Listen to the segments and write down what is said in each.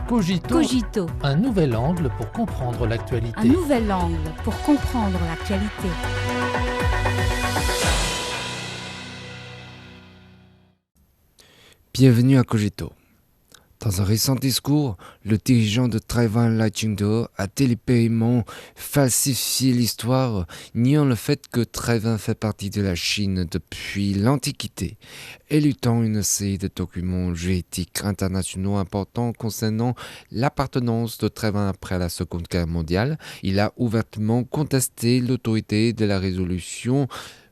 Cogito, Cogito, un nouvel angle pour comprendre l'actualité. un nouvel angle pour comprendre l'actualité. Bienvenue à Cogito. Dans un récent discours, le dirigeant de Taïwan, Lai Ching-te, a délibérément falsifié l'histoire, niant le fait que Taïwan fait partie de la Chine depuis l'Antiquité, élutant une série de documents juridiques internationaux importants concernant l'appartenance de Taïwan après la Seconde Guerre mondiale. Il a ouvertement contesté l'autorité de la résolution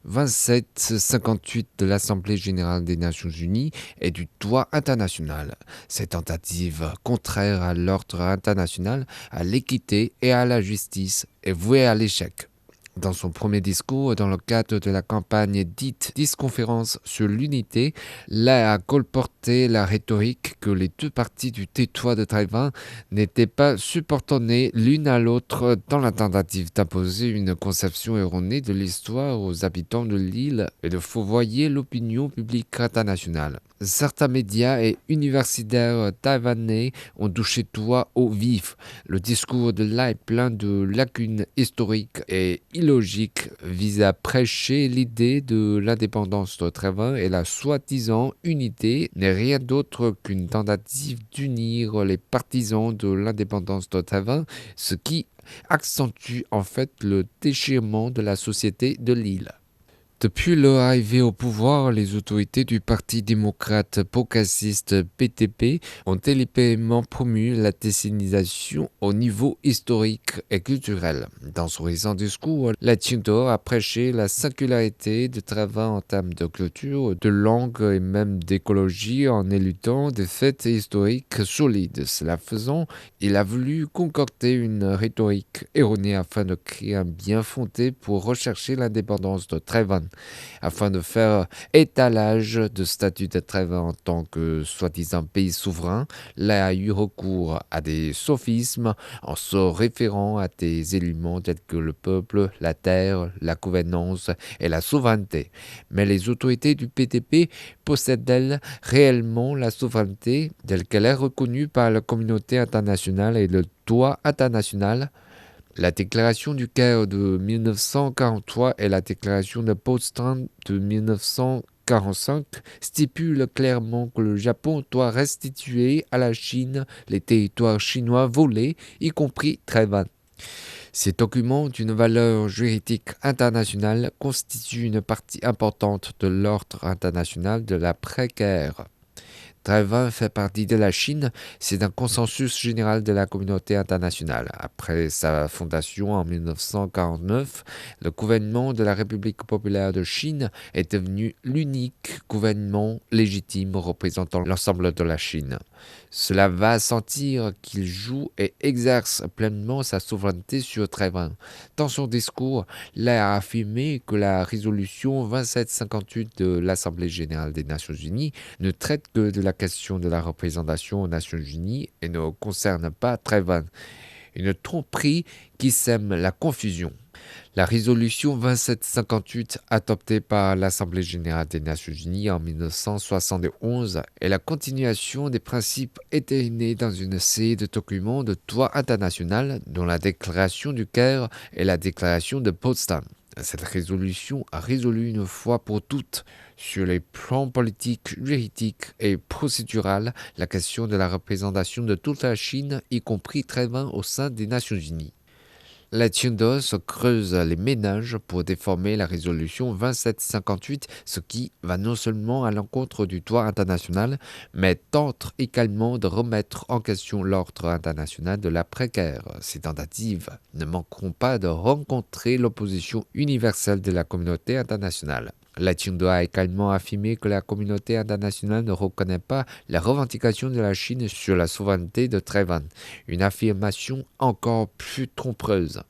2758 de l'Assemblée générale des Nations unies et du droit international. Ces tentatives contraires à l'ordre international, à l'équité et à la justice est vouée à l'échec. Dans son premier discours, dans le cadre de la campagne dite « Disconférence sur l'unité », Lai a colporté la rhétorique que les deux parties du territoire de Taïwan n'étaient pas subordonnées l'une à l'autre dans la tentative d'imposer une conception erronée de l'histoire aux habitants de l'île et de fourvoyer l'opinion publique internationale. Certains médias et universitaires taïwanais ont touché doigt au vif. Le discours de Lai, plein de lacunes historiques et illogiques, vise à prêcher l'idée de l'indépendance de Taïwan et la soi-disant unité n'est rien d'autre qu'une tentative d'unir les partisans de l'indépendance de Taïwan, ce qui accentue en fait le déchirement de la société de l'île. Depuis leur arrivée au pouvoir, les autorités du Parti démocrate progressiste PTP ont délibérément promu la décennisation au niveau historique et culturel. Dans son récent discours, Lai Ching-te a prêché la singularité de Taïwan en termes de culture, de langue et même d'écologie en éludant des faits historiques solides. Cela faisant, il a voulu concocter une rhétorique erronée afin de créer un bien fondé pour rechercher l'indépendance de Taïwan. Afin de faire étalage de statut de Taïwan en tant que soi-disant pays souverain, Lai a eu recours à des sophismes en se référant à des éléments tels que le peuple, la terre, la gouvernance et la souveraineté. Mais les autorités du PTP possèdent-elles réellement la souveraineté telle qu'elle est reconnue par la communauté internationale et le droit international? La déclaration du Caire de 1943 et la déclaration de Potsdam de 1945 stipulent clairement que le Japon doit restituer à la Chine les territoires chinois volés, y compris Taïwan. Ces documents d'une valeur juridique internationale constituent une partie importante de l'ordre international de l'après-guerre. Taïwan fait partie de la Chine, c'est un consensus général de la communauté internationale. Après sa fondation en 1949, le gouvernement de la République populaire de Chine est devenu l'unique gouvernement légitime représentant l'ensemble de la Chine. Cela va sentir qu'il joue et exerce pleinement sa souveraineté sur Taïwan. Dans son discours, Lai a affirmé que la résolution 2758 de l'Assemblée générale des Nations unies ne traite que de la question de la représentation aux Nations unies et ne concerne pas Taïwan. Une tromperie qui sème la confusion. La résolution 2758 adoptée par l'Assemblée générale des Nations unies en 1971 est la continuation des principes étalinés dans une série de documents de droit international dont la déclaration du Caire et la déclaration de Potsdam. Cette résolution a résolu une fois pour toutes, sur les plans politiques, juridiques et procédural, la question de la représentation de toute la Chine, y compris Taïwan, au sein des Nations unies. Lai Ching-te se creuse les méninges pour déformer la résolution 2758, ce qui va non seulement à l'encontre du droit international, mais tente également de remettre en question l'ordre international de l'après-guerre. Ces tentatives ne manqueront pas de rencontrer l'opposition universelle de la communauté internationale. Lai Ching-te a également affirmé que la communauté internationale ne reconnaît pas la revendication de la Chine sur la souveraineté de Taïwan, une affirmation encore plus trompeuse.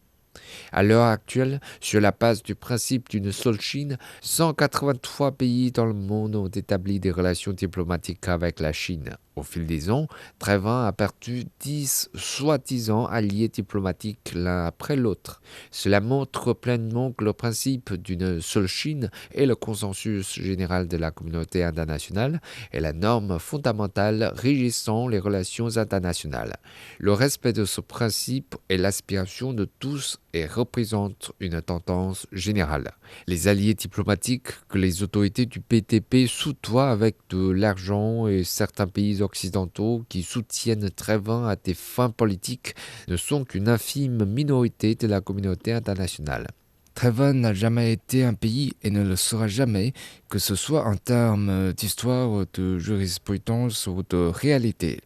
À l'heure actuelle, sur la base du principe d'une seule Chine, 183 pays dans le monde ont établi des relations diplomatiques avec la Chine. Au fil des ans, Taïwan a perdu 10 soi-disant alliés diplomatiques l'un après l'autre. Cela montre pleinement que le principe d'une seule Chine est le consensus général de la communauté internationale et la norme fondamentale régissant les relations internationales. Le respect de ce principe est l'aspiration de tous et représente une tendance générale. Les alliés diplomatiques que les autorités du PTP soutoient avec de l'argent et certains pays occidentaux qui soutiennent Taïwan à des fins politiques ne sont qu'une infime minorité de la communauté internationale. Taïwan n'a jamais été un pays et ne le sera jamais, que ce soit en termes d'histoire, de jurisprudence ou de réalité.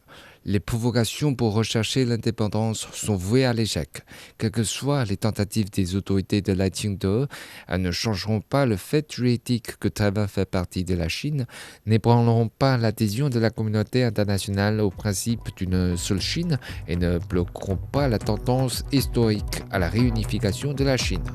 Les provocations pour rechercher l'indépendance sont vouées à l'échec. Quelles que soient les tentatives des autorités de la Qingde, elles ne changeront pas le fait juridique que Taïwan fait partie de la Chine, n'ébranleront pas l'adhésion de la communauté internationale au principe d'une seule Chine et ne bloqueront pas la tendance historique à la réunification de la Chine.